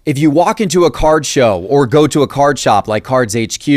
If you walk into a card show or go to a card shop like Cards HQ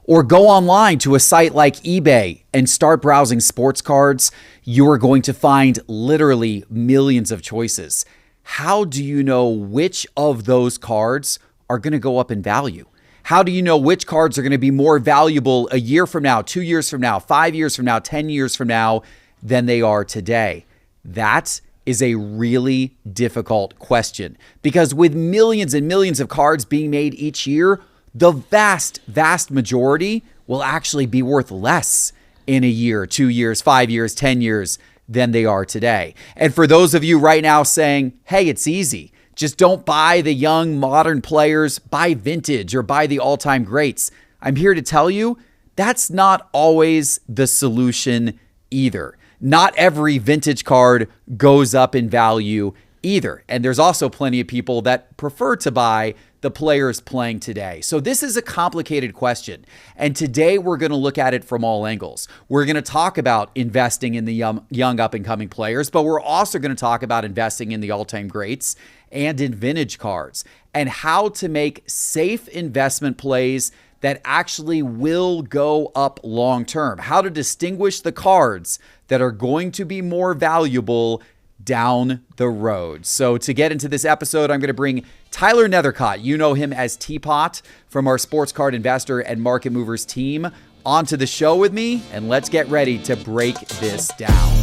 or go online to a site like eBay and start browsing sports cards, you are going to find literally millions of choices. How do you know which of those cards are going to go up in value? How do you know which cards are going to be more valuable a year from now, 2 years from now, 5 years from now, 10 years from now than they are today? That is a really difficult question because with millions and millions of cards being made each year, the vast majority will actually be worth less in a year, 2 years, 5 years, 10 years than they are today. And for those of you right now saying, hey, it's easy, just don't buy the young modern players, buy vintage or buy the all-time greats. I'm here to tell you that's not always the solution either. Not every vintage card goes up in value either. And there's also plenty of people that prefer to buy the players playing today. So this is a complicated question. And today we're going to look at it from all angles. We're going to talk about investing in the young up and coming players, but we're also going to talk about investing in the all-time greats and in vintage cards and how to make safe investment plays that actually will go up long term. How to distinguish the cards that are going to be more valuable down the road. So to get into this episode, I'm going to bring Tyler Nethercott. You know him as Teapot from our Sports Card Investor and Market Movers team onto the show with me, and let's get ready to break this down.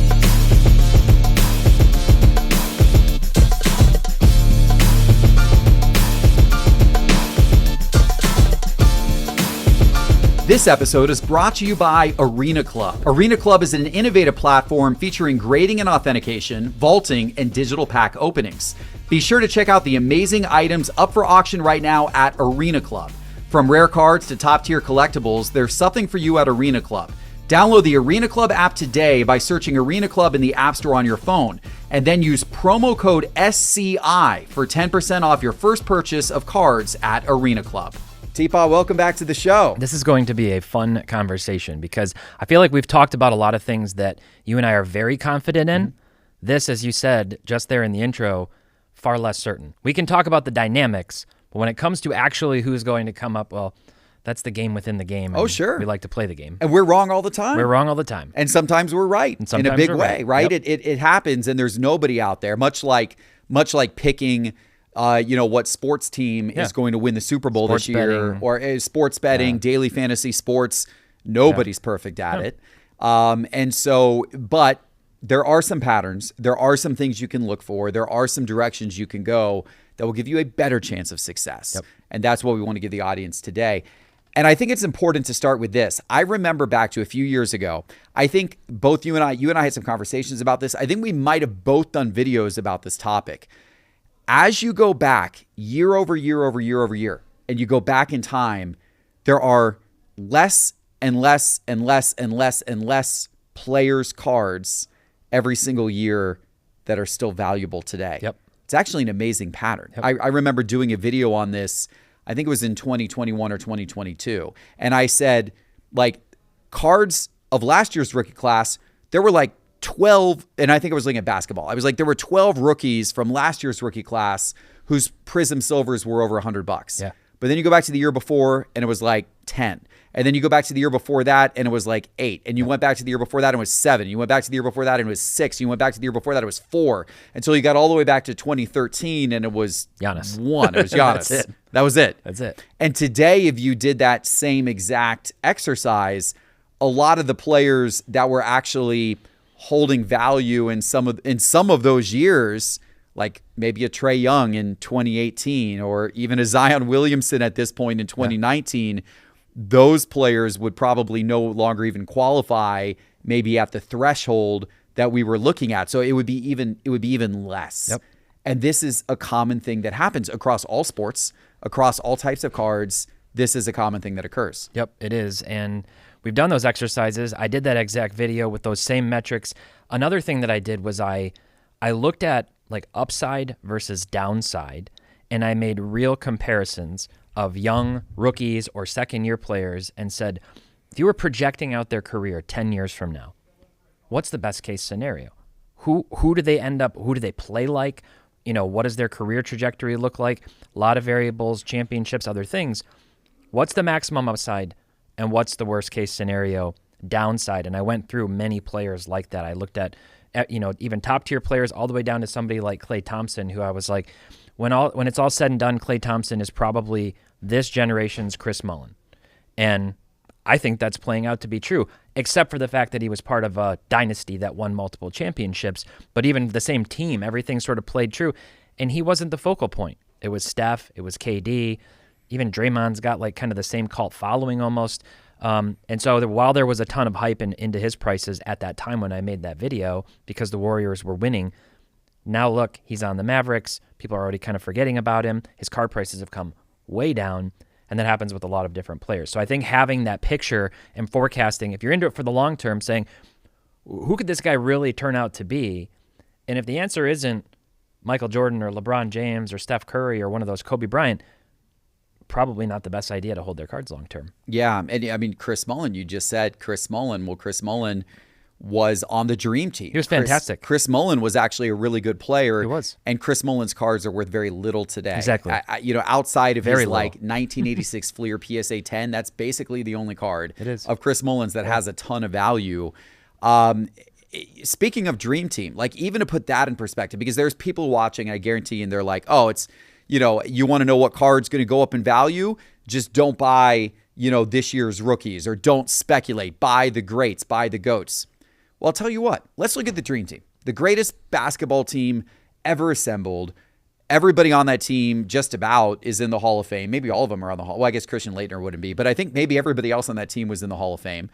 This episode is brought to you by Arena Club. Arena Club is an innovative platform featuring grading and authentication, vaulting, and digital pack openings. Be sure to check out the amazing items up for auction right now at Arena Club. From rare cards to top-tier collectibles, there's something for you at Arena Club. Download the Arena Club app today by searching Arena Club in the App Store on your phone, and then use promo code SCI for 10% off your first purchase of cards at Arena Club. Teapot, welcome back to the show. This is going to be a fun conversation because I feel like we've talked about a lot of things that you and I are very confident in. Mm-hmm. This, as you said just there in the intro, far less certain. We can talk about the dynamics, but when it comes to actually who's going to come up, well, that's the game within the game. Oh, sure. We like to play the game. And we're wrong all the time. We're wrong all the time. And sometimes we're right in a big way, right? Yep. It happens, and there's nobody out there, much like picking what sports team is going to win the Super Bowl Sports this year, betting. or sports betting, daily fantasy sports. Nobody's perfect at it. But there are some patterns. There are some things you can look for. There are some directions you can go that will give you a better chance of success. Yep. And that's what we want to give the audience today. And I think it's important to start with this. I remember back to a few years ago, I think both you and I had some conversations about this. I think we might have both done videos about this topic. As you go back year over year over year over year, and you go back in time, there are less and less and less and less and less players' cards every single year that are still valuable today. Yep. It's actually an amazing pattern. Yep. I remember doing a video on this, I think it was in 2021 or 2022. And I said, like, cards of last year's rookie class, there were like 12, and I think I was looking at basketball. I was like, there were 12 rookies from last year's rookie class whose Prism Silvers were over $100. Yeah. But then you go back to the year before and it was like 10. And then you go back to the year before that and it was like 8. And you went back to the year before that and it was 7. You went back to the year bore that and it was 6. You went back to the year before that, it was 4. Until you got all the way back to 2013 and it was Giannis. 1. It was Giannis. That's it. That was it. That's it. And today, if you did that same exact exercise, a lot of the players that were actually holding value in some of those years, like maybe a Trae Young in 2018 or even a Zion Williamson at this point in 2019, those players would probably no longer even qualify maybe at the threshold that we were looking at. So it would be even less. Yep. And this is a common thing that happens across all sports, across all types of cards. This is a common thing that occurs. Yep, it is. And we've done those exercises. I did that exact video with those same metrics. Another thing that I did was I looked at like upside versus downside, and I made real comparisons of young rookies or second-year players and said, if you were projecting out their career 10 years from now, what's the best case scenario? Who do they end up, who do they play like? what does their career trajectory look like? A lot of variables, championships, other things. What's the maximum upside and what's the worst case scenario downside? And I went through many players like that. I looked at even top tier players all the way down to somebody like Klay Thompson, who I was like, when it's all said and done, Klay Thompson is probably this generation's Chris Mullin. And I think that's playing out to be true, except for the fact that he was part of a dynasty that won multiple championships. But even the same team, everything sort of played true. And he wasn't the focal point. It was Steph. It was KD. Even Draymond's got like kind of the same cult following almost. And so while there was a ton of hype into his prices at that time when I made that video because the Warriors were winning, now look, he's on the Mavericks. People are already kind of forgetting about him. His card prices have come way down, and that happens with a lot of different players. So I think having that picture and forecasting, if you're into it for the long term, saying, who could this guy really turn out to be? And if the answer isn't Michael Jordan or LeBron James or Steph Curry or one of those Kobe Bryant, probably not the best idea to hold their cards long term. Yeah, and I mean, Chris Mullin, you just said Chris Mullin. Well, Chris Mullin was on the Dream Team. He was fantastic. Chris Mullin was actually a really good player. He was. And Chris Mullin's cards are worth very little today. Exactly. Outside of very his low. like 1986 Fleer PSA 10, that's basically the only card of Chris Mullin's that has a ton of value. Speaking of Dream Team, like even to put that in perspective, because there's people watching, I guarantee, and they're like, oh, it's, you want to know what card's going to go up in value? Just don't buy, this year's rookies, or don't speculate. Buy the greats, buy the GOATs. Well, I'll tell you what. Let's look at the Dream Team, the greatest basketball team ever assembled. Everybody on that team just about is in the Hall of Fame. Maybe all of them are on the Hall. Well, I guess Christian Laettner wouldn't be, but I think maybe everybody else on that team was in the Hall of Fame.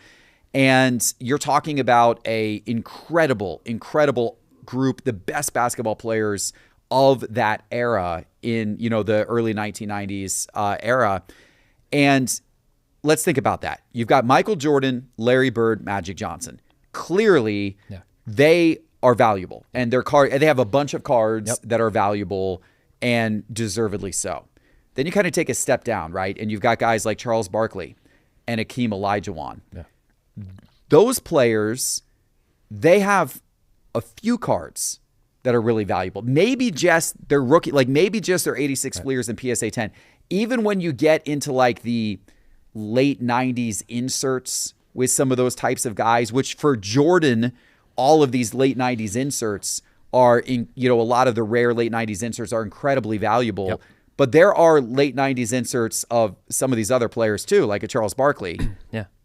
And you're talking about a incredible, incredible group, the best basketball players of that era in, the early 1990s era. And let's think about that. You've got Michael Jordan, Larry Bird, Magic Johnson. Clearly, they are valuable, and they have a bunch of cards that are valuable and deservedly so. Then you kind of take a step down, right? And you've got guys like Charles Barkley and Hakeem Olajuwon. Yeah. Those players, they have a few cards that are really valuable. Maybe just their rookie, like maybe just their 86 Fleers and PSA 10. Even when you get into like the late 90s inserts with some of those types of guys, which for Jordan, all of these late 90s inserts are in, a lot of the rare late 90s inserts are incredibly valuable. Yep. But there are late 90s inserts of some of these other players too, like a Charles Barkley.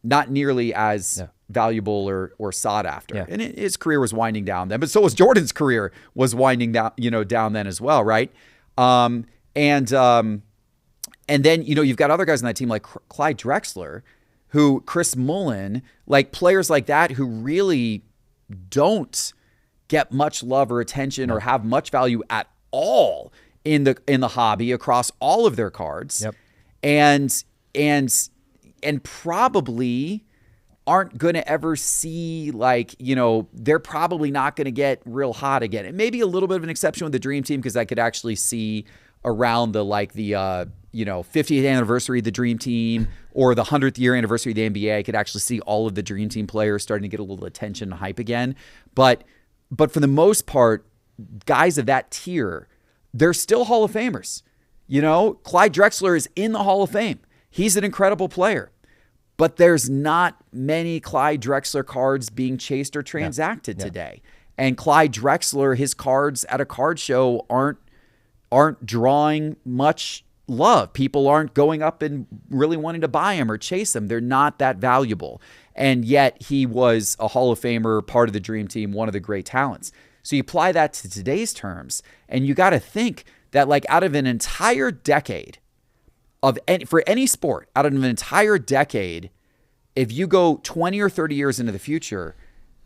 Not nearly as valuable or sought after. Yeah. And his career was winding down then, but so was Jordan's career was winding down, down then as well, right? And then, you've got other guys on that team like Clyde Drexler, who Chris Mullin, like players like that who really don't get much love or attention or have much value at all in the hobby across all of their cards. And probably aren't going to ever see they're probably not going to get real hot again. It may be a little bit of an exception with the Dream Team because I could actually see around the 50th anniversary of the Dream Team or the 100th year anniversary of the NBA, I could actually see all of the Dream Team players starting to get a little attention and hype again. But for the most part, guys of that tier, they're still Hall of Famers. Clyde Drexler is in the Hall of Fame. He's an incredible player. But there's not many Clyde Drexler cards being chased or transacted today. And Clyde Drexler, his cards at a card show aren't drawing much love. People aren't going up and really wanting to buy him or chase him. They're not that valuable. And yet he was a Hall of Famer, part of the Dream Team, one of the great talents. So you apply that to today's terms, and you got to think that out of an entire decade for any sport, out of an entire decade, if you go 20 or 30 years into the future,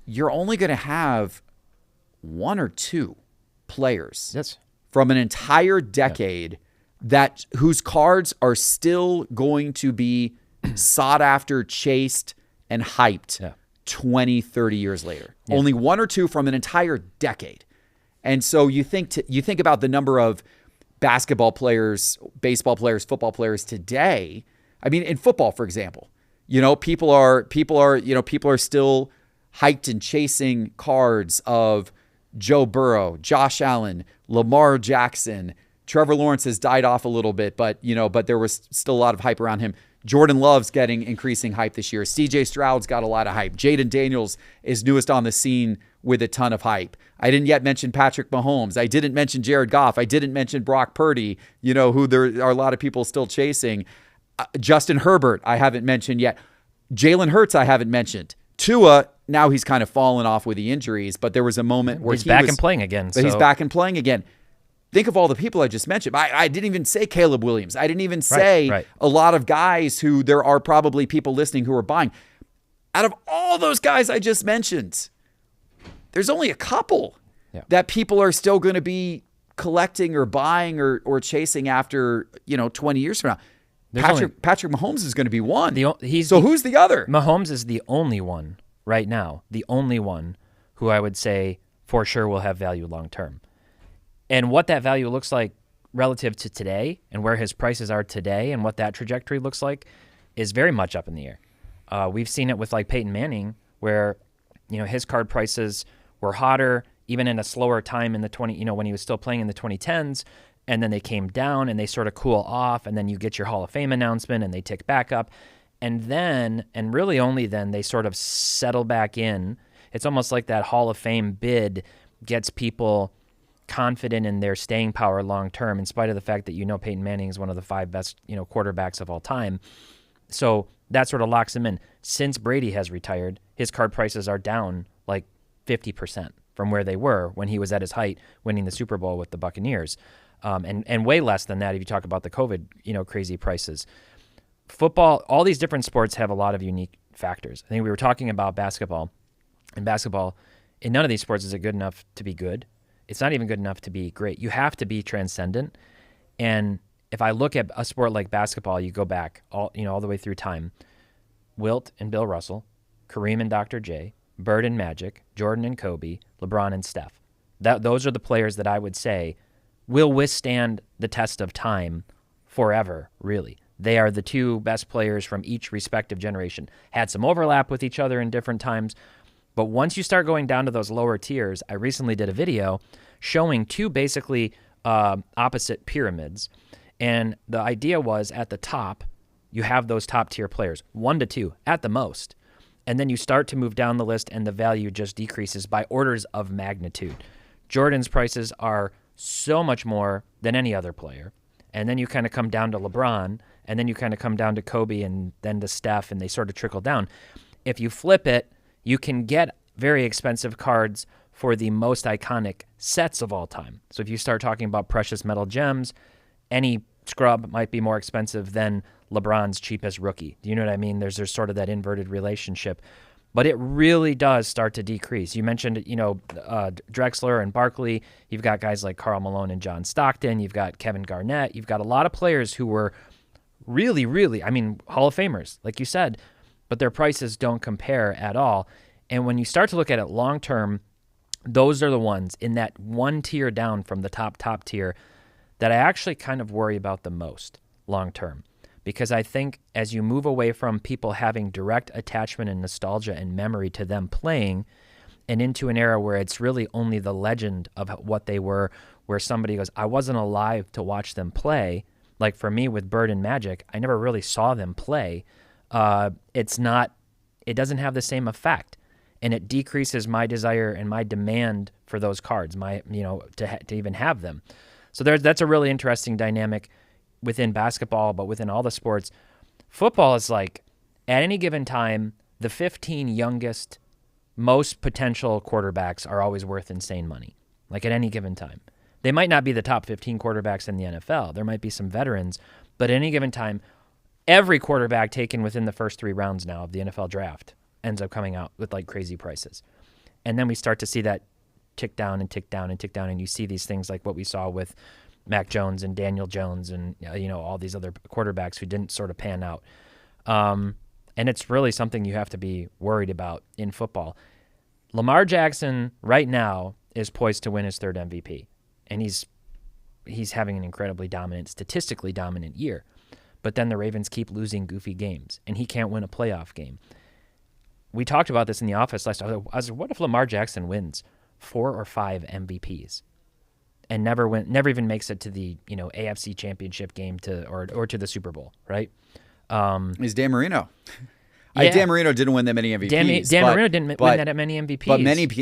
you're only going to have one or two players from an entire decade whose cards are still going to be sought after, chased, and hyped 20, 30 years later. Only one or two from an entire decade. And so you think about the number of basketball players, baseball players, football players today. I mean, in football, for example, people are still hyped and chasing cards of Joe Burrow, Josh Allen, Lamar Jackson. Trevor Lawrence has died off a little bit, but there was still a lot of hype around him. Jordan Love's getting increasing hype this year. CJ Stroud's got a lot of hype. Jaden Daniels is newest on the scene with a ton of hype. I didn't yet mention Patrick Mahomes. I didn't mention Jared Goff. I didn't mention Brock Purdy, who there are a lot of people still chasing. Justin Herbert, I haven't mentioned yet. Jalen Hurts, I haven't mentioned. Tua, now he's kind of fallen off with the injuries, but there was a moment where he's back and playing again. But he's back and playing again. Think of all the people I just mentioned. I didn't even say Caleb Williams. I didn't even say a lot of guys who there are probably people listening who are buying. Out of all those guys I just mentioned, there's only a couple that people are still going to be collecting or buying or chasing after, 20 years from now. Patrick Mahomes is going to be one. Who's the other? Mahomes is the only one right now, the only one who I would say for sure will have value long term. And what that value looks like relative to today and where his prices are today and what that trajectory looks like is very much up in the air. We've seen it with like Peyton Manning where, his card prices were hotter even in a slower time in the when he was still playing in the 2010s, and then they came down and they sort of cool off, and then you get your Hall of Fame announcement and they tick back up. And then, and really only then, they sort of settle back in. It's almost like that Hall of Fame bid gets people confident in their staying power long term, in spite of the fact that Peyton Manning is one of the 5 best quarterbacks of all time. So that sort of locks him in. Since Brady has retired, his card prices are down like 50% from where they were when he was at his height, winning the Super Bowl with the Buccaneers, and way less than that if you talk about the COVID crazy prices. Football, all these different sports have a lot of unique factors. I think we were talking about basketball, and basketball in none of these sports is it good enough to be good. It's not even good enough to be great. You have to be transcendent. And if I look at a sport like basketball, you go back all the way through time. Wilt and Bill Russell, Kareem and Dr. J, Bird and Magic, Jordan and Kobe, LeBron and Steph. Those are the players that I would say will withstand the test of time forever, really. They are the 2 best players from each respective generation. Had some overlap with each other in different times, but once you start going down to those lower tiers, I recently did a video showing 2 basically opposite pyramids. And the idea was at the top, you have those top tier players, 1 to 2 at the most. And then you start to move down the list and the value just decreases by orders of magnitude. Jordan's prices are so much more than any other player. And then you kind of come down to LeBron, and then you kind of come down to Kobe and then to Steph, and they sort of trickle down. If you flip it, you can get very expensive cards for the most iconic sets of all time. So if you start talking about precious metal gems, any scrub might be more expensive than LeBron's cheapest rookie. Do you know what I mean? There's sort of that inverted relationship. But it really does start to decrease. You mentioned, Drexler and Barkley. You've got guys like Karl Malone and John Stockton. You've got Kevin Garnett. You've got a lot of players who were really, really, Hall of Famers, like you said, but their prices don't compare at all. And when you start to look at it long term, those are the ones in that 1 tier down from the top tier that I actually kind of worry about the most long term. Because I think as you move away from people having direct attachment and nostalgia and memory to them playing, and into an era where it's really only the legend of what they were, where somebody goes, I wasn't alive to watch them play. Like for me with Bird and Magic, I never really saw them play. It doesn't have the same effect, and it decreases my desire and my demand for those cards, to even have them. So that's a really interesting dynamic within basketball, but within all the sports. Football is like, at any given time, the 15 youngest, most potential quarterbacks are always worth insane money, like at any given time. They might not be the top 15 quarterbacks in the NFL. There might be some veterans, but at any given time, every quarterback taken within the first 3 rounds now of the NFL draft ends up coming out with like crazy prices. And then we start to see that tick down and tick down and tick down, and you see these things like what we saw with Mac Jones and Daniel Jones and all these other quarterbacks who didn't sort of pan out. And it's really something you have to be worried about in football. Lamar Jackson right now is poised to win his 3rd MVP, and he's having an incredibly dominant, statistically dominant year. But then the Ravens keep losing goofy games, and he can't win a playoff game. We talked about this in the office last time. I was like, what if Lamar Jackson wins 4 or 5 MVPs and never even makes it to the, AFC Championship game or to the Super Bowl, right? Is Dan Marino. Yeah. Dan Marino didn't win that many MVPs. Dan Marino didn't win that many MVPs. But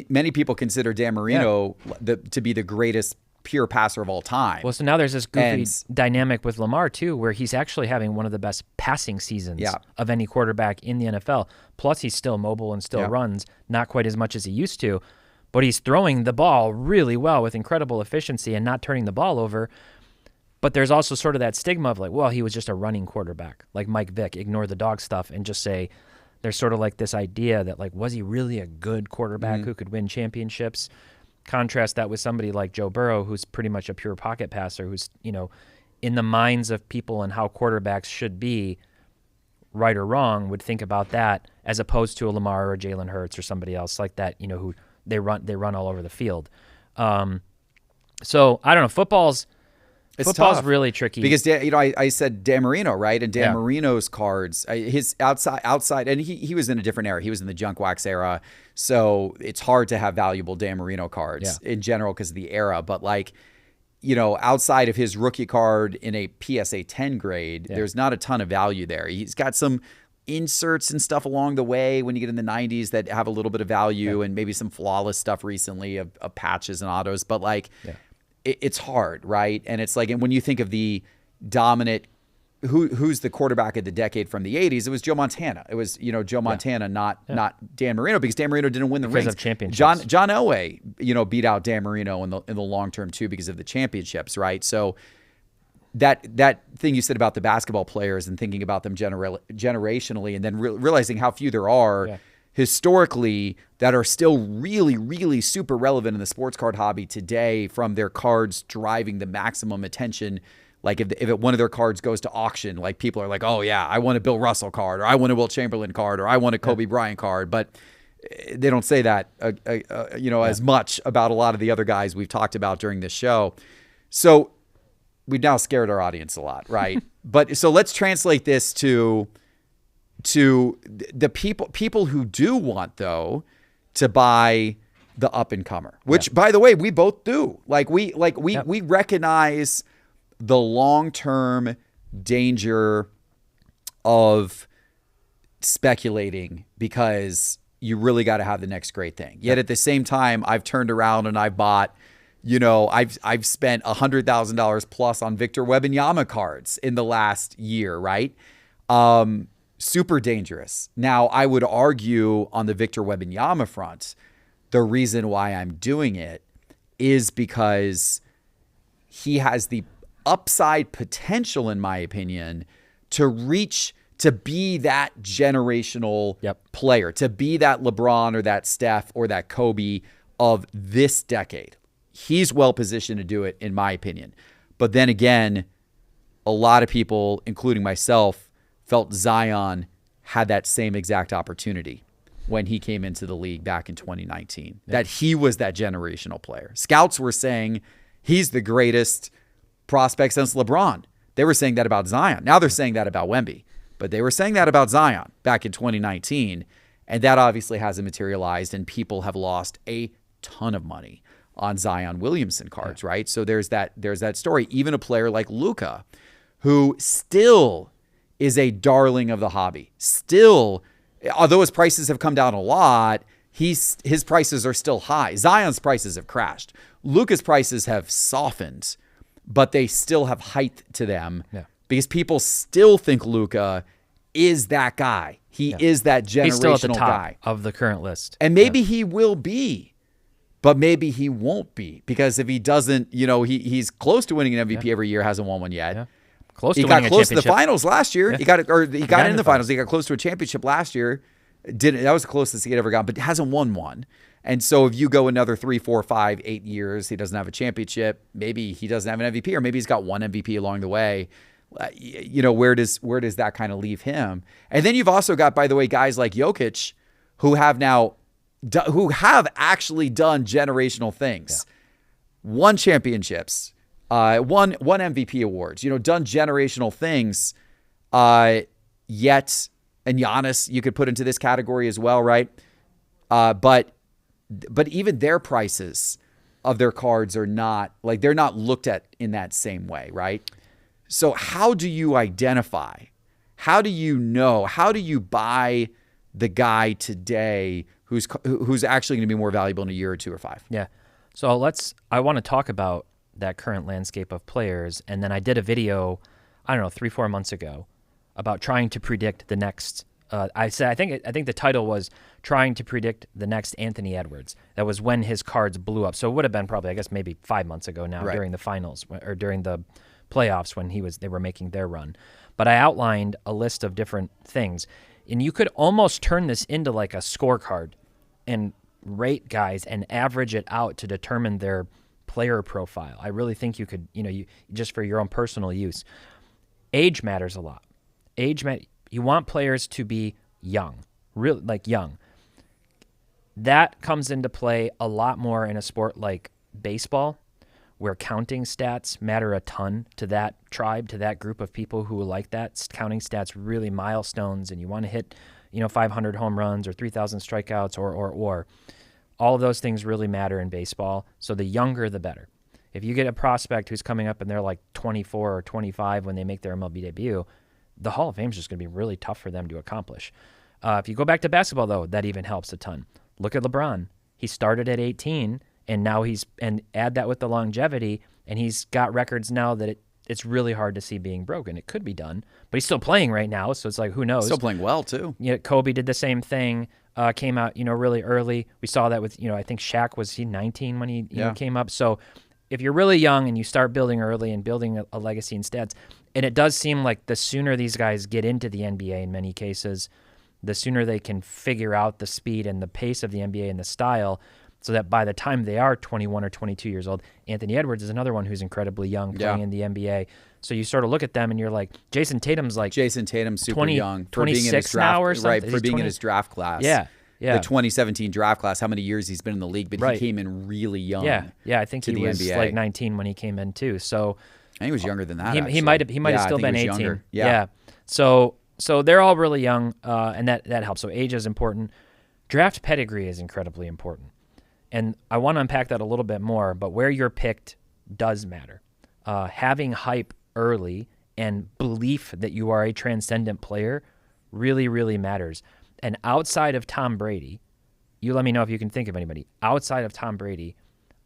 many people consider Dan Marino to be the greatest pure passer of all time. Well, so now there's this goofy dynamic with Lamar, too, where he's actually having one of the best passing seasons of any quarterback in the NFL. Plus, he's still mobile and still runs, not quite as much as he used to. But he's throwing the ball really well with incredible efficiency and not turning the ball over. But there's also sort of that stigma of like, well, he was just a running quarterback, like Mike Vick, ignore the dog stuff and just say there's sort of like this idea that like, was he really a good quarterback who could win championships? Contrast that with somebody like Joe Burrow, who's pretty much a pure pocket passer, who's, in the minds of people and how quarterbacks should be, right or wrong, would think about that as opposed to a Lamar or Jalen Hurts or somebody else like that, who they run all over the field. So I don't know. Football's tough. Really tricky because I said Dan Marino, right? And Dan Marino's cards, his outside, and he was in a different era. He was in the junk wax era, so it's hard to have valuable Dan Marino cards in general because of the era. But outside of his rookie card in a PSA 10 grade, there's not a ton of value there. He's got some inserts and stuff along the way when you get in the 90s that have a little bit of value, and maybe some flawless stuff recently of patches and autos, but it's hard, right? And it's like, and when you think of the dominant, who's the quarterback of the decade from the 80s, it was Joe Montana. It was, Joe Montana, not Dan Marino, because Dan Marino didn't win the rings. Of championships. John Elway, beat out Dan Marino in the long term too because of the championships, right? So that thing you said about the basketball players and thinking about them generationally, and then realizing how few there are historically that are still really, really super relevant in the sports card hobby today, from their cards driving the maximum attention. Like if one of their cards goes to auction, like people are like, oh yeah, I want a Bill Russell card, or I want a Wilt Chamberlain card, or I want a Kobe Bryant card. But they don't say that, as much about a lot of the other guys we've talked about during this show. So we've now scared our audience a lot, right? But so let's translate this to the people who do want, though, to buy the up and comer, which by the way, we both do. We recognize the long-term danger of speculating because you really got to have the next great thing. Yet at the same time, I've turned around and I've bought, I've spent $100,000 plus on Victor Wembanyama cards in the last year, right? Super dangerous. Now, I would argue on the Victor Wembanyama front, the reason why I'm doing it is because he has the upside potential, in my opinion, to be that generational player, to be that LeBron or that Steph or that Kobe of this decade. He's well positioned to do it, in my opinion. But then again, a lot of people, including myself, felt Zion had that same exact opportunity when he came into the league back in 2019, that he was that generational player. Scouts were saying he's the greatest prospect since LeBron. They were saying that about Zion. Now they're saying that about Wemby, but they were saying that about Zion back in 2019, and that obviously hasn't materialized, and people have lost a ton of money on Zion Williamson cards, right? So there's that story. Even a player like Luka, who still is a darling of the hobby. Still, although his prices have come down a lot, his prices are still high. Zion's prices have crashed. Luka's prices have softened, but they still have height to them because people still think Luka is that guy. He is that generational He's still at the top guy of the current list. And maybe he will be, but maybe he won't be, because if he doesn't, he's close to winning an MVP every year, hasn't won one yet. Yeah. He got close to the finals last year. Yeah. He got in the finals. He got close to a championship last year. That was the closest he had ever gotten, but hasn't won one. And so if you go another 3, 4, 5, 8 years, he doesn't have a championship. Maybe he doesn't have an MVP, or maybe he's got one MVP along the way. Where does that kind of leave him? And then you've also got, by the way, guys like Jokic who have actually done generational things, won championships, won MVP awards, done generational things. Yet, and Giannis, you could put into this category as well, right? But but even their prices of their cards are not like, they're not looked at in that same way, right? So how do you identify? How do you know? How do you buy the guy today who's actually going to be more valuable in a year or 2 or 5? Yeah. So I want to talk about that current landscape of players. And then I did a video, I don't know, 3-4 months ago about trying to predict the next, I think the title was trying to predict the next Anthony Edwards. That was when his cards blew up. So it would have been probably, I guess, maybe 5 months ago now, right, during the finals or during the playoffs when they were making their run. But I outlined a list of different things. And you could almost turn this into like a scorecard and rate guys and average it out to determine their player profile. I really think you could, you just for your own personal use. Age matters a lot. You want players to be young, really like young. That comes into play a lot more in a sport like baseball, where counting stats matter a ton to that tribe, to that group of people who like that. Counting stats really milestones, and you want to hit, 500 home runs or 3,000 strikeouts or all of those things really matter in baseball. So the younger, the better. If you get a prospect who's coming up and they're like 24 or 25 when they make their MLB debut, the Hall of Fame is just going to be really tough for them to accomplish. If you go back to basketball, though, that even helps a ton. Look at LeBron. He started at 18, and now and add that with the longevity, and he's got records now that it's really hard to see being broken. It could be done, but he's still playing right now, so it's like, who knows? Still playing well, too. Yeah, Kobe did the same thing, came out, really early. We saw that with, I think Shaq, was he 19 when he came up? So if you're really young and you start building early and building a legacy in stats, and it does seem like the sooner these guys get into the NBA in many cases, the sooner they can figure out the speed and the pace of the NBA and the style, so that by the time they are 21 or 22 years old, Anthony Edwards is another one who's incredibly young playing in the NBA. So you sort of look at them and you're like, Jason Tatum's super young for being in his draft, now or something. Right, for being in his draft class. Yeah. The 2017 draft class, how many years he's been in the league, but he came in really young. Yeah, I think he was NBA. like 19 when he came in too. So I think he was younger than that. He might have still been 18. Younger. Yeah. So they're all really young, and that helps. So age is important. Draft pedigree is incredibly important. And I want to unpack that a little bit more, but where you're picked does matter. Having hype early and belief that you are a transcendent player really, really matters. And outside of Tom Brady, you let me know if you can think of anybody. Outside of Tom Brady,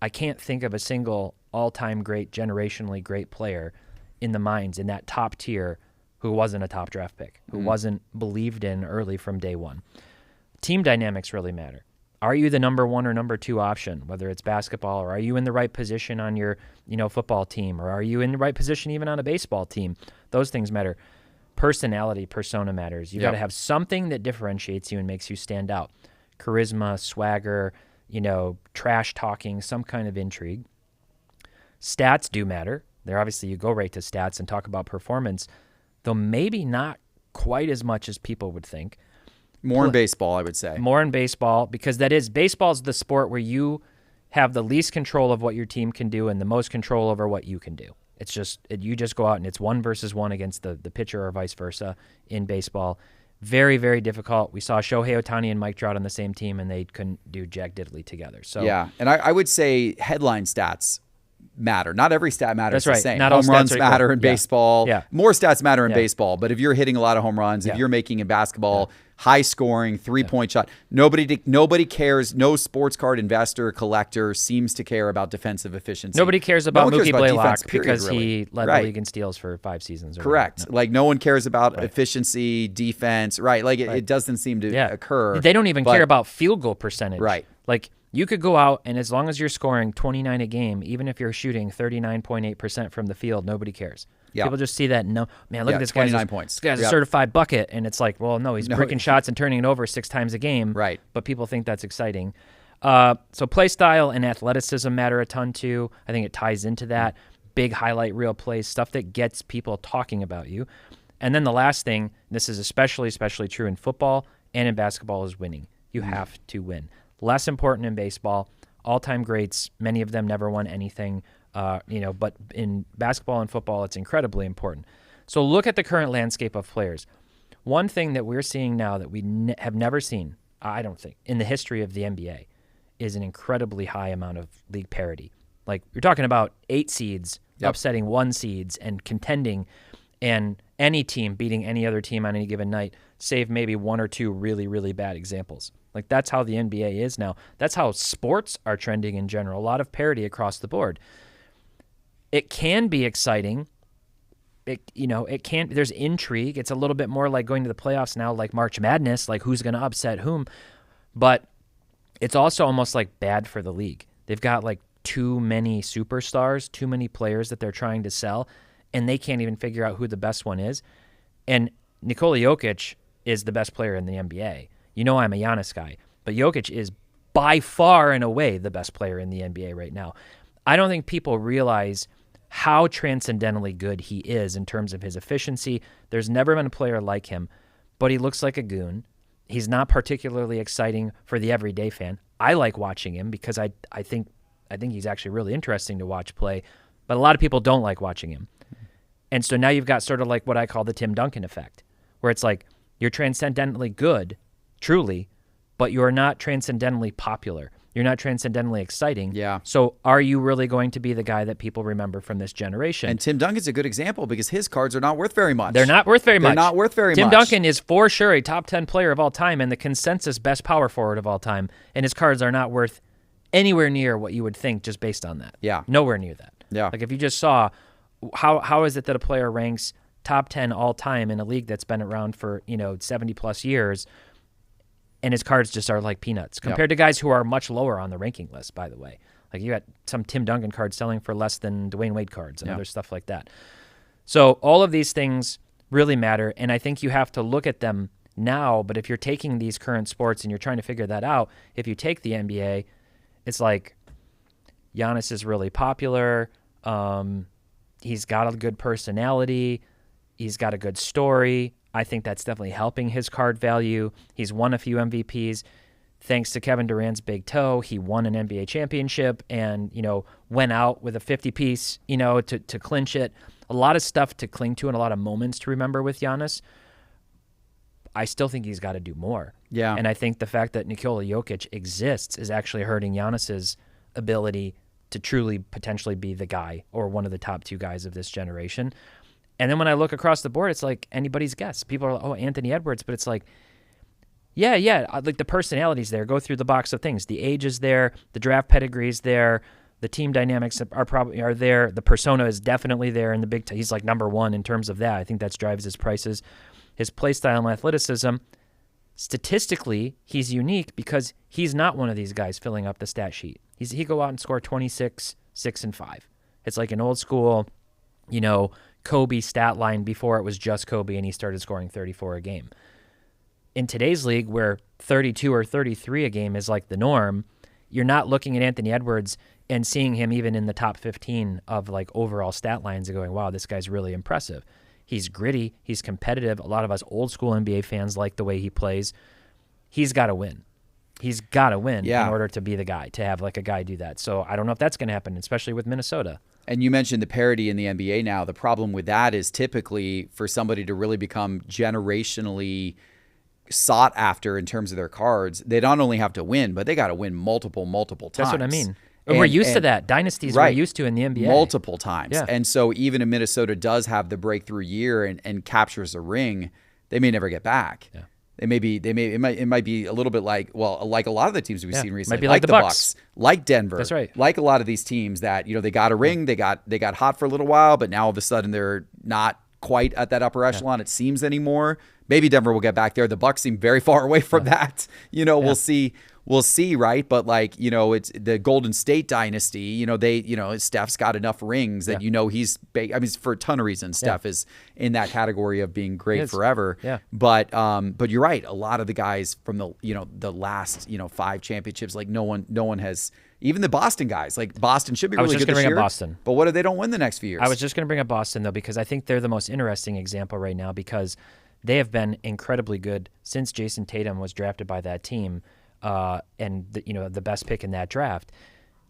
I can't think of a single all-time great, generationally great player in the minds in that top tier who wasn't a top draft pick, who wasn't believed in early from day one. Team dynamics really matter. Are you the number 1 or number 2 option, whether it's basketball, or are you in the right position on your, football team, or are you in the right position even on a baseball team? Those things matter. Personality, persona matters. You got to have something that differentiates you and makes you stand out. Charisma, swagger, trash talking, some kind of intrigue. Stats do matter. There obviously you go right to stats and talk about performance, though maybe not quite as much as people would think. More in baseball, I would say. More in baseball, because baseball's the sport where you have the least control of what your team can do and the most control over what you can do. It's just, you just go out and it's 1 versus 1 against the pitcher or vice versa in baseball. Very, very difficult. We saw Shohei Ohtani and Mike Trout on the same team, and they couldn't do jack diddly together. So yeah, and I would say headline stats matter. Not every stat matters the same. Not home all runs stats matter in baseball. Yeah. More stats matter in baseball, but if you're hitting a lot of home runs, if you're making in basketball, high scoring, 3-point shot, nobody cares. No sports card investor, collector seems to care about defensive efficiency. Nobody cares about Mookie Blaylock because really. he led the league in steals for 5 seasons. Correct. No. No one cares about efficiency, defense. Right. It doesn't seem to occur. They don't even care about field goal percentage. Right. You could go out, and as long as you're scoring 29 a game, even if you're shooting 39.8% from the field, nobody cares. Yeah. People just see that, no, man, look at this guy. 29 points. This guy's a certified bucket, and it's like, well, no, he's bricking shots and turning it over 6 times a game. Right. But people think that's exciting. So play style and athleticism matter a ton, too. I think it ties into that. Big highlight reel plays, stuff that gets people talking about you. And then the last thing, this is especially true in football and in basketball, is winning. You have to win. Less important in baseball. All-time greats, many of them never won anything, but in basketball and football, it's incredibly important. So look at the current landscape of players. One thing that we're seeing now that we have never seen, I don't think, in the history of the NBA, is an incredibly high amount of league parity. Like, you're talking about 8 seeds upsetting 1 seeds and contending, and any team beating any other team on any given night, save maybe 1 or 2 really, really bad examples. Like, that's how the NBA is now. That's how sports are trending in general. A lot of parity across the board. It can be exciting. It can. There's intrigue. It's a little bit more like going to the playoffs now, like March Madness, like who's going to upset whom. But it's also almost like bad for the league. They've got like too many superstars, too many players that they're trying to sell, and they can't even figure out who the best one is. And Nikola Jokic is the best player in the NBA. You know I'm a Giannis guy, but Jokic is by far and away the best player in the NBA right now. I don't think people realize how transcendently good he is in terms of his efficiency. There's never been a player like him, but he looks like a goon. He's not particularly exciting for the everyday fan. I like watching him because I think he's actually really interesting to watch play, but a lot of people don't like watching him. And so now you've got sort of like what I call the Tim Duncan effect, where it's like you're transcendently good, truly, but you're not transcendently popular. You're not transcendently exciting. Yeah. So are you really going to be the guy that people remember from this generation? And Tim Duncan's a good example because his cards are not worth very much. They're not worth very much. They're not worth very much. Tim Duncan is for sure a top 10 player of all time and the consensus best power forward of all time, and his cards are not worth anywhere near what you would think just based on that. Yeah. Nowhere near that. Yeah. Like if you just saw how is it that a player ranks top 10 all time in a league that's been around for, 70 plus years, and his cards just are like peanuts compared to guys who are much lower on the ranking list, by the way. Like you got some Tim Duncan cards selling for less than Dwayne Wade cards and other stuff like that. So all of these things really matter, and I think you have to look at them now, but if you're taking these current sports and you're trying to figure that out, if you take the NBA, it's like Giannis is really popular. He's got a good personality. He's got a good story. I think that's definitely helping his card value. He's won a few MVPs. Thanks to Kevin Durant's big toe, he won an NBA championship and, went out with a 50-piece, to clinch it. A lot of stuff to cling to and a lot of moments to remember with Giannis. I still think he's got to do more. Yeah. And I think the fact that Nikola Jokic exists is actually hurting Giannis's ability to truly potentially be the guy or one of the top 2 guys of this generation. And then when I look across the board, it's like anybody's guess. People are like, oh, Anthony Edwards, but it's like, yeah, like the personality's there. Go through the box of things. The age is there. The draft pedigree's there. The team dynamics are there. The persona is definitely there in the big he's like number 1 in terms of that. I think that drives his prices. His play style and athleticism, statistically, he's unique because he's not one of these guys filling up the stat sheet. He go out and score 26, 6, and 5. It's like an old school, Kobe stat line before it was just Kobe and he started scoring 34 a game. In today's league where 32 or 33 a game is like the norm, you're not looking at Anthony Edwards and seeing him even in the top 15 of like overall stat lines and going, wow, this guy's really impressive. He's gritty. He's competitive. A lot of us old school NBA fans like the way he plays. He's got to win. He's got to win in order to be the guy, to have like a guy do that. So I don't know if that's going to happen, especially with Minnesota. And you mentioned the parity in the NBA now. The problem with that is typically for somebody to really become generationally sought after in terms of their cards, they not only have to win, but they got to win multiple times. That's what I mean. We're used to that. Dynasties we're used to in the NBA. Multiple times. Yeah. And so even if Minnesota does have the breakthrough year and captures a ring, they may never get back. Yeah. It might be a little bit like a lot of the teams we've seen recently. Might be like the Bucks, like Denver. That's right. Like a lot of these teams that, they got a ring, they got hot for a little while, but now all of a sudden they're not quite at that upper echelon, it seems, anymore. Maybe Denver will get back there. The Bucks seem very far away from that. We'll see, right? But it's the Golden State dynasty. Steph's got enough rings that he's big. I mean, for a ton of reasons, Steph is in that category of being great forever. Yeah. But you're right. A lot of the guys from the last 5 championships, like no one has. Even the Boston guys, like Boston should be really good this year. I was just going to bring up Boston. But what if they don't win the next few years? I was just going to bring up Boston, though, because I think they're the most interesting example right now because they have been incredibly good since Jason Tatum was drafted by that team and the best pick in that draft.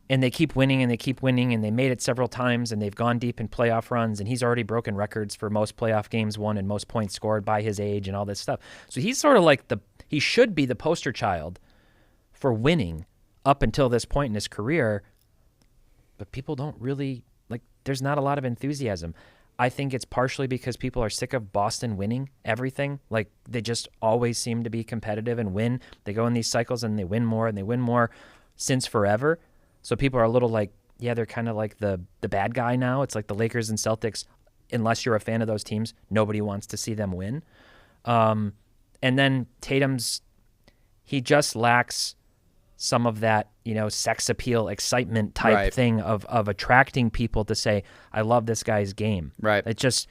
And they keep winning and they keep winning, and they made it several times, and they've gone deep in playoff runs, and he's already broken records for most playoff games won and most points scored by his age and all this stuff. So he's sort of like he should be the poster child for winning up until this point in his career, but people don't really, like, there's not a lot of enthusiasm. I think it's partially because people are sick of Boston winning everything. Like, they just always seem to be competitive and win. They go in these cycles and they win more and they win more since forever. So people are a little like, yeah, they're kind of like the bad guy now. It's like the Lakers and Celtics. Unless you're a fan of those teams, nobody wants to see them win. And then he just lacks some of that, sex appeal, excitement type thing of attracting people to say, I love this guy's game. Right. It just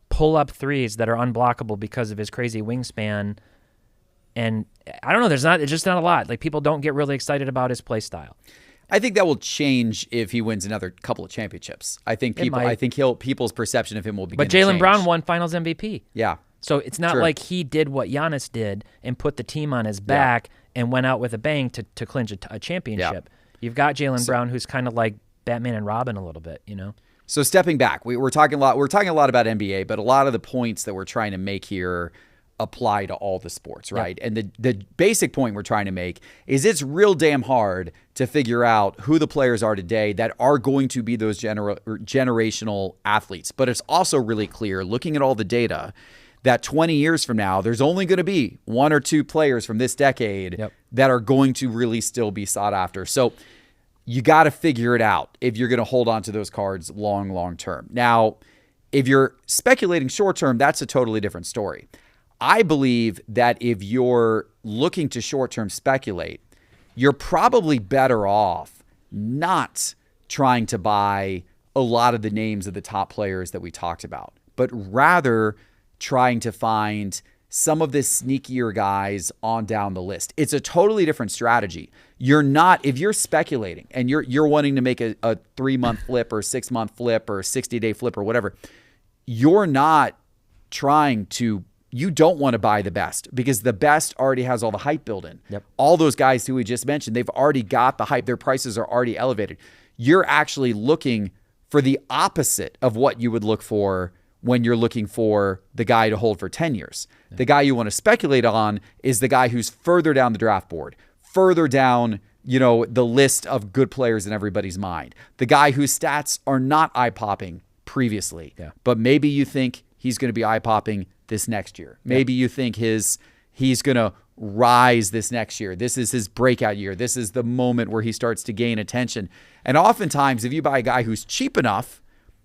pull up threes that are unblockable because of his crazy wingspan. And I don't know, it's just not a lot. Like, people don't get really excited about his play style. I think that will change if he wins another couple of championships. I think people's perception of him will begin to change. But Jaylen Brown won Finals MVP. Yeah. So it's not like he did what Giannis did and put the team on his back and went out with a bang to clinch a championship. Yeah. You've got Jaylen Brown, who's kind of like Batman and Robin a little bit, So stepping back, we're talking a lot about NBA, but a lot of the points that we're trying to make here apply to all the sports, right? Yeah. And the basic point we're trying to make is it's real damn hard to figure out who the players are today that are going to be those generational athletes. But it's also really clear, looking at all the data, that 20 years from now, there's only going to be one or two players from this decade that are going to really still be sought after. So you got to figure it out if you're going to hold on to those cards long term. Now, if you're speculating short term, that's a totally different story. I believe that if you're looking to short term speculate, you're probably better off not trying to buy a lot of the names of the top players that we talked about, but rather trying to find some of the sneakier guys on down the list. It's a totally different strategy. If you're speculating and you're wanting to make a 3-month flip or 6-month flip or 60-day flip or whatever, you don't want to buy the best because the best already has all the hype built in. Yep. All those guys who we just mentioned, they've already got the hype. Their prices are already elevated. You're actually looking for the opposite of what you would look for when you're looking for the guy to hold for 10 years. Yeah. The guy you want to speculate on is the guy who's further down the draft board, further down, the list of good players in everybody's mind. The guy whose stats are not eye-popping previously, but maybe you think he's going to be eye-popping this next year. Maybe you think he's going to rise this next year. This is his breakout year. This is the moment where he starts to gain attention. And oftentimes, if you buy a guy who's cheap enough,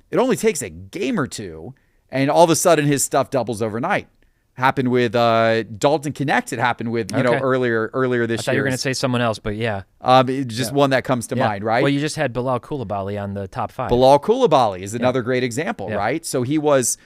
it only takes a game or two, and all of a sudden his stuff doubles overnight. Happened with Dalton Connect. It happened with earlier this year. I thought you were going to say someone else, but one that comes to mind, right? Well, you just had Bilal Coulibaly on the top 5. Bilal Coulibaly is another great example, right? So he was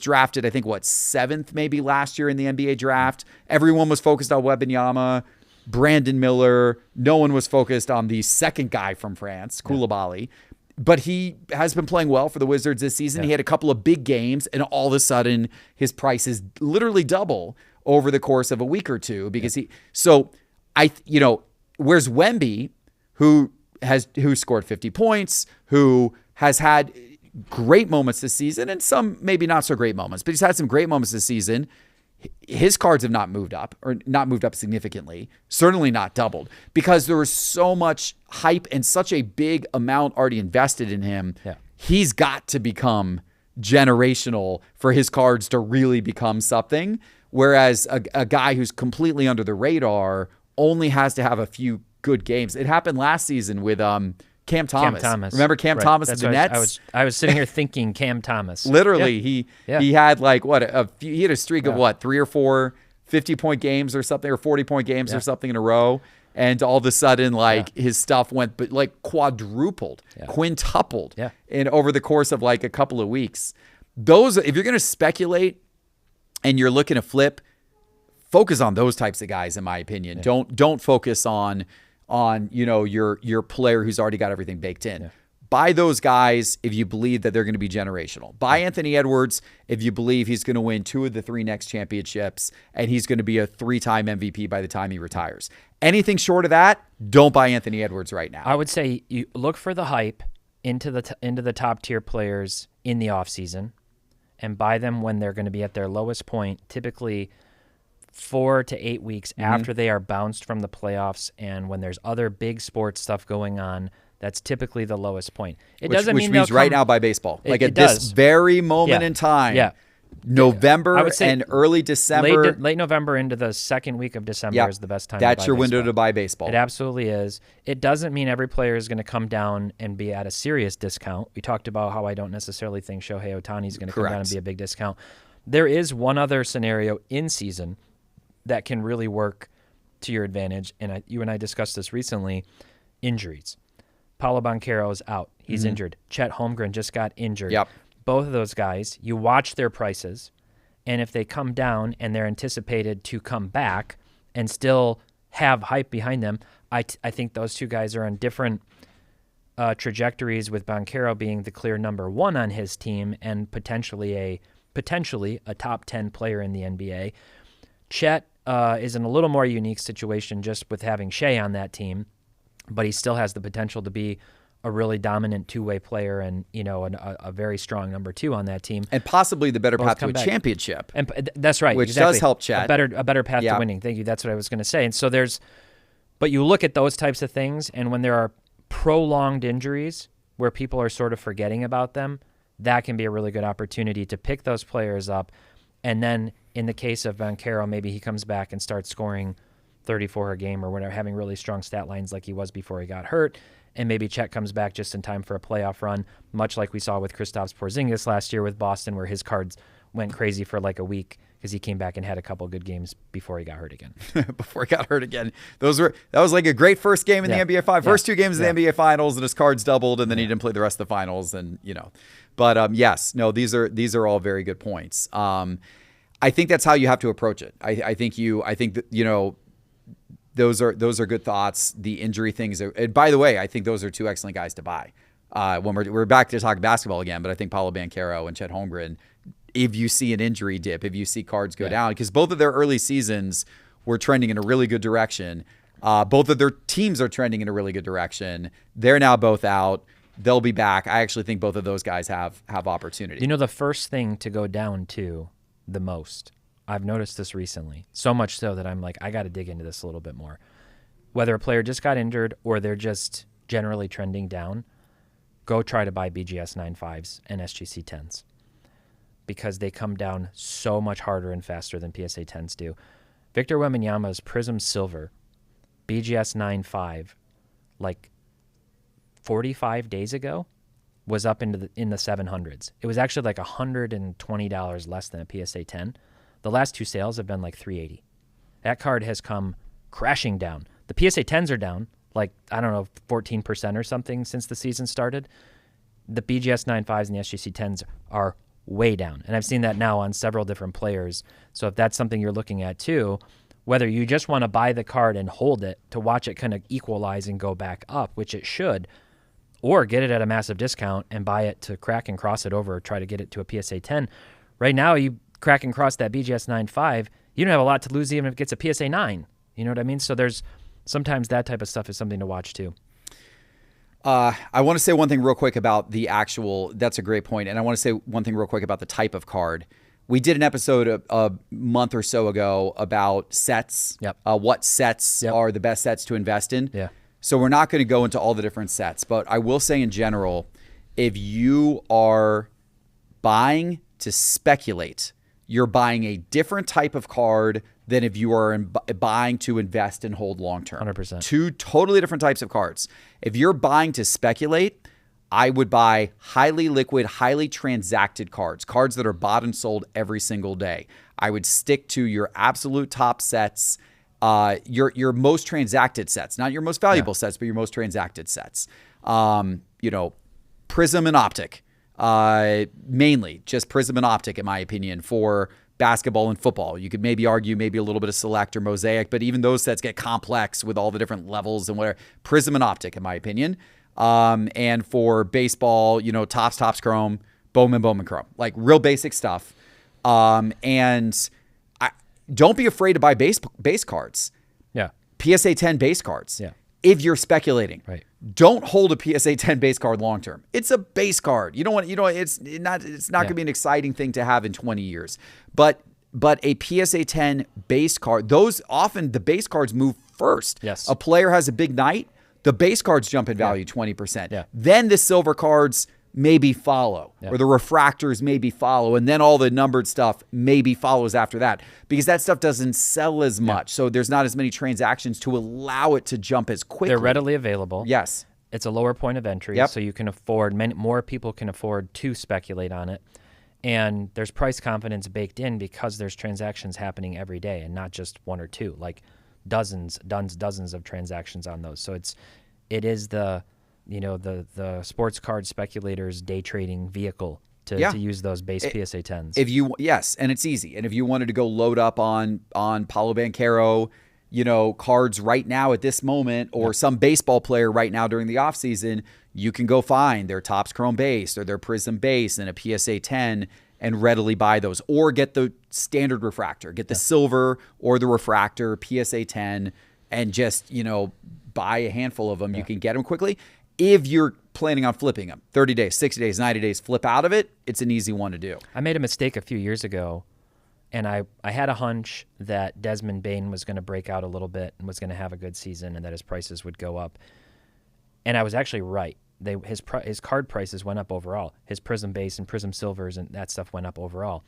drafted, I think, 7th maybe last year in the NBA draft. Everyone was focused on Wembanyama, Brandon Miller. No one was focused on the second guy from France, Coulibaly. But he has been playing well for the Wizards this season. He had a couple of big games, and all of a sudden, his price is literally double over the course of a week or two. Because where's Wemby, who scored 50 points, who has had great moments this season, and some maybe not so great moments, but he's had some great moments this season. His cards have not moved up significantly, certainly not doubled, because there was so much hype and such a big amount already invested in him. Yeah. He's got to become generational for his cards to really become something, whereas a guy who's completely under the radar only has to have a few good games. It happened last season with Cam Thomas. Remember Cam Thomas of the Nets? I was sitting here thinking Cam Thomas. Literally, he had he had a streak of 3 or 4 50-point games or something, or 40-point games or something in a row, and all of a sudden his stuff went quadrupled, quintupled, and over the course of a couple of weeks. If you're going to speculate and you're looking to flip, focus on those types of guys, in my opinion. Yeah. Don't focus on your player who's already got everything baked in. Yeah. Buy those guys if you believe that they're going to be generational. Buy Anthony Edwards if you believe he's going to win 2 of the 3 next championships and he's going to be a 3-time MVP by the time he retires. Anything short of that, don't buy Anthony Edwards right now. I would say you look for the hype into the top tier players in the offseason and buy them when they're going to be at their lowest point, typically 4 to 8 weeks after they are bounced from the playoffs, and when there's other big sports stuff going on, that's typically the lowest point. It doesn't mean which means right now by baseball, like at this very moment in time. Yeah. November and early December. Late November into the second week of December is the best time to buy That's your window to buy baseball. It absolutely is. It doesn't mean every player is going to come down and be at a serious discount. We talked about how I don't necessarily think Shohei Ohtani is going to come down and be a big discount. There is one other scenario in season that can really work to your advantage, and you and I discussed this recently, injuries. Paolo Banchero is out. He's injured. Chet Holmgren just got injured. Yep. Both of those guys, you watch their prices, and if they come down and they're anticipated to come back and still have hype behind them, I think those two guys are on different trajectories, with Banchero being the clear number one on his team and potentially a top 10 player in the NBA. Chet is in a little more unique situation just with having Shea on that team, but he still has the potential to be a really dominant two-way player and, a very strong number 2 on that team. And possibly the better path to a championship. And that's right. Which does help Chet. A better path to winning. Thank you. That's what I was going to say. And so but you look at those types of things, and when there are prolonged injuries where people are sort of forgetting about them, that can be a really good opportunity to pick those players up. And then in the case of Banchero, maybe he comes back and starts scoring 34 a game or whatever, having really strong stat lines like he was before he got hurt. And maybe Chet comes back just in time for a playoff run, much like we saw with Kristaps Porzingis last year with Boston, where his cards went crazy for like a week because he came back and had a couple good games before he got hurt again. That was like a great first game in the NBA Finals. First 2 games of the NBA Finals, and his cards doubled, and then he didn't play the rest of the finals, and But these are all very good points. I think that's how you have to approach it. I think that those are good thoughts. The injury things are, and by the way, I think those are 2 excellent guys to buy. When we're back to talk basketball again, but I think Paolo Banchero and Chet Holmgren, if you see an injury dip, if you see cards go down, because both of their early seasons were trending in a really good direction. Both of their teams are trending in a really good direction. They're now both out. They'll be back. I actually think both of those guys have opportunity. The first thing to go down to the most, I've noticed this recently, so much so that I'm like, I got to dig into this a little bit more. Whether a player just got injured or they're just generally trending down, go try to buy BGS 9.5s and SGC 10s because they come down so much harder and faster than PSA 10s do. Victor Wembanyama's Prism Silver BGS 9.5, like 45 days ago, was up in the 700s. It was actually like $120 less than a PSA 10. The last 2 sales have been like $380. That card has come crashing down. The PSA 10s are down, like, 14% or something since the season started. The BGS 9.5s and the SGC 10s are way down. And I've seen that now on several different players. So if that's something you're looking at too, whether you just want to buy the card and hold it to watch it kind of equalize and go back up, which it should, or get it at a massive discount and buy it to crack and cross it over, or try to get it to a PSA 10. Right now, you crack and cross that BGS 9.5, you don't have a lot to lose even if it gets a PSA 9. You know what I mean? So there's sometimes that type of stuff is something to watch too. I want to say one thing real quick about that's a great point. And I want to say one thing real quick about the type of card. We did an episode a month or so ago about sets, what sets are the best sets to invest in. Yeah. So we're not going to go into all the different sets, but I will say in general, if you are buying to speculate, you're buying a different type of card than if you are buying to invest and hold long term. 100%. 2 totally different types of cards. If you're buying to speculate, I would buy highly liquid, highly transacted cards that are bought and sold every single day. I would stick to your absolute top sets, your most transacted sets, not your most valuable sets, but your most transacted sets. Prism and Optic, mainly just Prism and Optic, in my opinion, for basketball and football. You could maybe argue maybe a little bit of Select or Mosaic, but even those sets get complex with all the different levels and whatever. Prism and Optic, in my opinion. And for baseball, Topps Chrome, Bowman Chrome, like real basic stuff. And don't be afraid to buy base cards. Yeah. PSA 10 base cards. Yeah. If you're speculating. Right. Don't hold a PSA 10 base card long term. It's a base card. It's not going to be an exciting thing to have in 20 years. But But a PSA 10 base card, those often the base cards move first. Yes. A player has a big night, the base cards jump in value 20%. Yeah. Then the silver cards maybe follow, or the refractors maybe follow, and then all the numbered stuff maybe follows after that, because that stuff doesn't sell as much. So there's not as many transactions to allow it to jump as quickly. They're readily available. Yes. It's a lower point of entry, so you can afford, more people can afford to speculate on it. And there's price confidence baked in because there's transactions happening every day and not just one or two, like dozens of transactions on those. So it is the sports card speculators day trading vehicle to use those base PSA 10s. And it's easy. And if you wanted to go load up on Paolo Banchero, cards right now at this moment, or some baseball player right now during the offseason, you can go find their Topps Chrome base or their Prism base and a PSA 10 and readily buy those, or get the standard refractor, get the silver or the refractor PSA 10 and just, buy a handful of them. You can get them quickly. If you're planning on flipping them 30 days, 60 days, 90 days, flip out of it, it's an easy one to do. I made a mistake a few years ago, and I had a hunch that Desmond Bain was going to break out a little bit and was going to have a good season and that his prices would go up. And I was actually right. His card prices went up overall. His Prism base and Prism silvers and that stuff went up overall.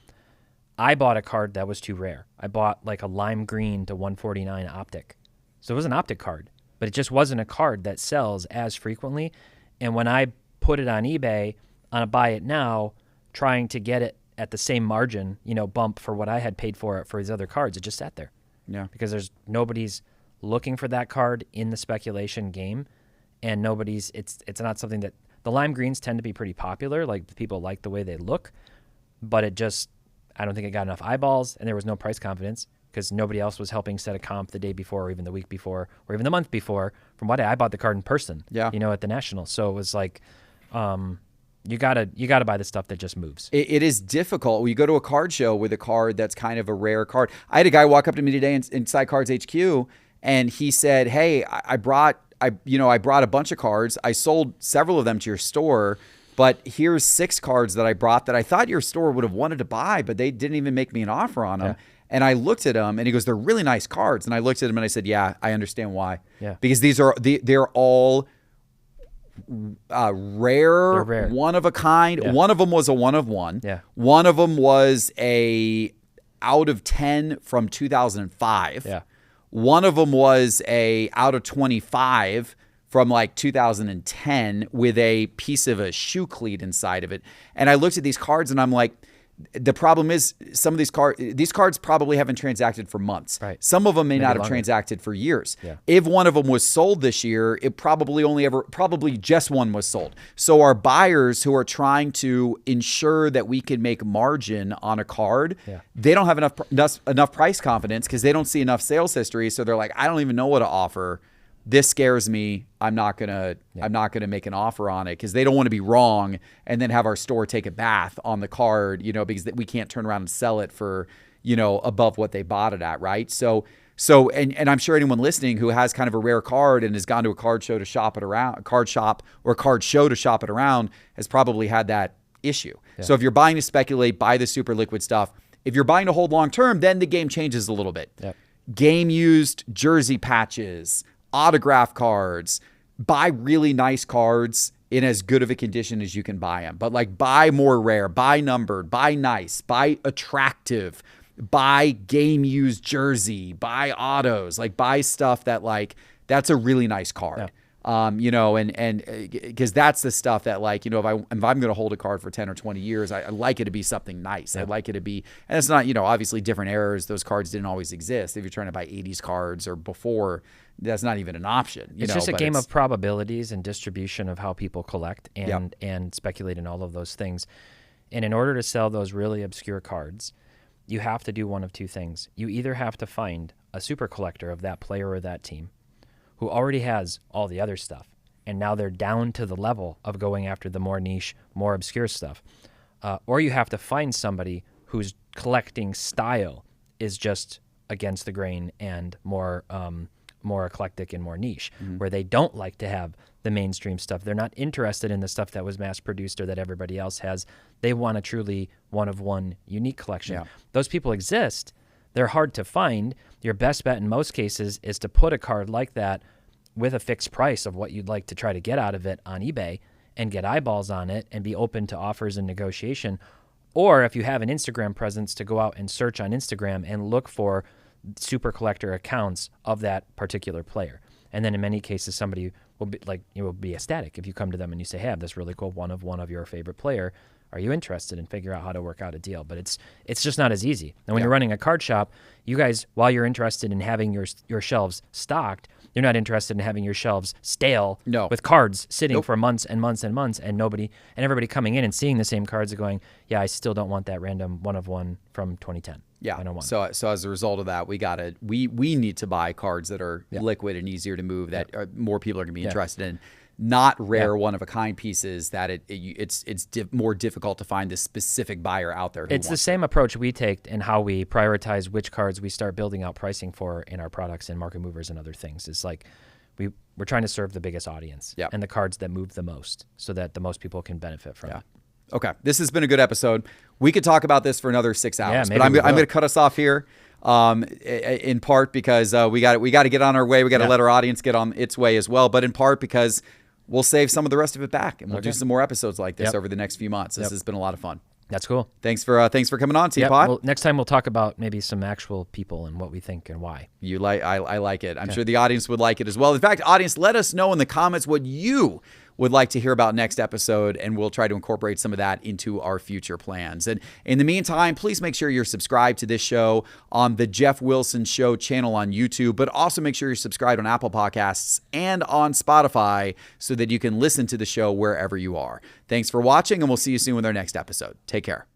I bought a card that was too rare. I bought like a lime green to 149 optic. So it was an optic card, but it just wasn't a card that sells as frequently. And when I put it on eBay on a buy it now, trying to get it at the same margin, bump for what I had paid for it for these other cards, it just sat there. Yeah. Because nobody's looking for that card in the speculation game. And it's not something that the lime greens tend to be pretty popular. Like, people like the way they look, but I don't think it got enough eyeballs, and there was no price confidence because nobody else was helping set a comp the day before, or even the week before, or even the month before. From what I bought the card in person, at the National. So it was like, you gotta buy the stuff that just moves. It is difficult. We go to a card show with a card that's kind of a rare card. I had a guy walk up to me today inside Cards HQ, and he said, "Hey, I brought a bunch of cards. I sold several of them to your store, but here's 6 cards that I brought that I thought your store would have wanted to buy, but they didn't even make me an offer on them." Yeah. And I looked at them, and he goes, "They're really nice cards." And I looked at them and I said, "Yeah, I understand why. Yeah. Because they're all rare, one of a kind. Yeah. One of them was a 1 of 1. Yeah. One of them was a out of 10 from 2005. Yeah. One of them was a out of 25 from like 2010 with a piece of a shoe cleat inside of it. And I looked at these cards and I'm like, the problem is some of these cards probably haven't transacted for months. Right. Some of them may not have longer. transacted for years. Yeah. If one of them was sold this year, it probably just one was sold. So our buyers who are trying to ensure that we can make margin on a card, they don't have enough price confidence because they don't see enough sales history. So they're like, I don't even know what to offer. This scares me. I'm not gonna make an offer on it because they don't want to be wrong and then have our store take a bath on the card, because we can't turn around and sell it for, above what they bought it at, right? So and I'm sure anyone listening who has kind of a rare card and has gone to a card show to shop it around, has probably had that issue. Yeah. So if you're buying to speculate, buy the super liquid stuff. If you're buying to hold long term, then the game changes a little bit. Yep. Game used jersey patches, autograph cards, buy really nice cards in as good of a condition as you can buy them. But like, buy more rare, buy numbered, buy nice, buy attractive, buy game used jersey, buy autos, like buy stuff that that's a really nice card. Yeah. And because that's the stuff that if I'm going to hold a card for 10 or 20 years, I like it to be something nice. Yeah. I'd like it to be, and it's not, obviously different eras. Those cards didn't always exist. If you're trying to buy 80s cards or before, that's not even an option. It's just a game of probabilities and distribution of how people collect and speculate in all of those things. And in order to sell those really obscure cards, you have to do one of two things. You either have to find a super collector of that player or that team who already has all the other stuff, and now they're down to the level of going after the more niche, more obscure stuff. Or you have to find somebody whose collecting style is just against the grain and more more eclectic and more niche, where they don't like to have the mainstream stuff. They're not interested in the stuff that was mass produced or that everybody else has. They want a truly one-of-one unique collection. Yeah. Those people exist. They're hard to find. Your best bet in most cases is to put a card like that with a fixed price of what you'd like to try to get out of it on eBay and get eyeballs on it and be open to offers and negotiation. Or if you have an Instagram presence, to go out and search on Instagram and look for super collector accounts of that particular player. And then in many cases, somebody will be like, you will be ecstatic if you come to them and you say, hey, I have this really cool one of your favorite player. Are you interested? And figure out how to work out a deal. But it's just not as easy. And when you're running a card shop, you guys, while you're interested in having your shelves stocked, you're not interested in having your shelves stale with cards sitting for months and months and months, and everybody coming in and seeing the same cards and going, yeah, I still don't want that random one from 2010. Yeah. I don't want so as a result of that, we need to buy cards that are liquid and easier to move that more people are going to be interested in. Not rare one-of-a-kind pieces that it's more difficult to find this specific buyer out there. It's the same approach we take in how we prioritize which cards we start building out pricing for in our products and market movers and other things. It's like we're trying to serve the biggest audience and the cards that move the most so that the most people can benefit from it. Okay, this has been a good episode. We could talk about this for another 6 hours, but I'm going to cut us off here. In part because we got to get on our way. We got to let our audience get on its way as well. But in part because we'll save some of the rest of it back, and we'll do some more episodes like this over the next few months. This has been a lot of fun. That's cool. Thanks for coming on, Teapot. Well, next time we'll talk about maybe some actual people and what we think and why. I like it. I'm sure the audience would like it as well. In fact, audience, let us know in the comments what you would like to hear about next episode, and we'll try to incorporate some of that into our future plans. And in the meantime, please make sure you're subscribed to this show on the Geoff Wilson Show channel on YouTube, but also make sure you're subscribed on Apple Podcasts and on Spotify so that you can listen to the show wherever you are. Thanks for watching, and we'll see you soon with our next episode. Take care.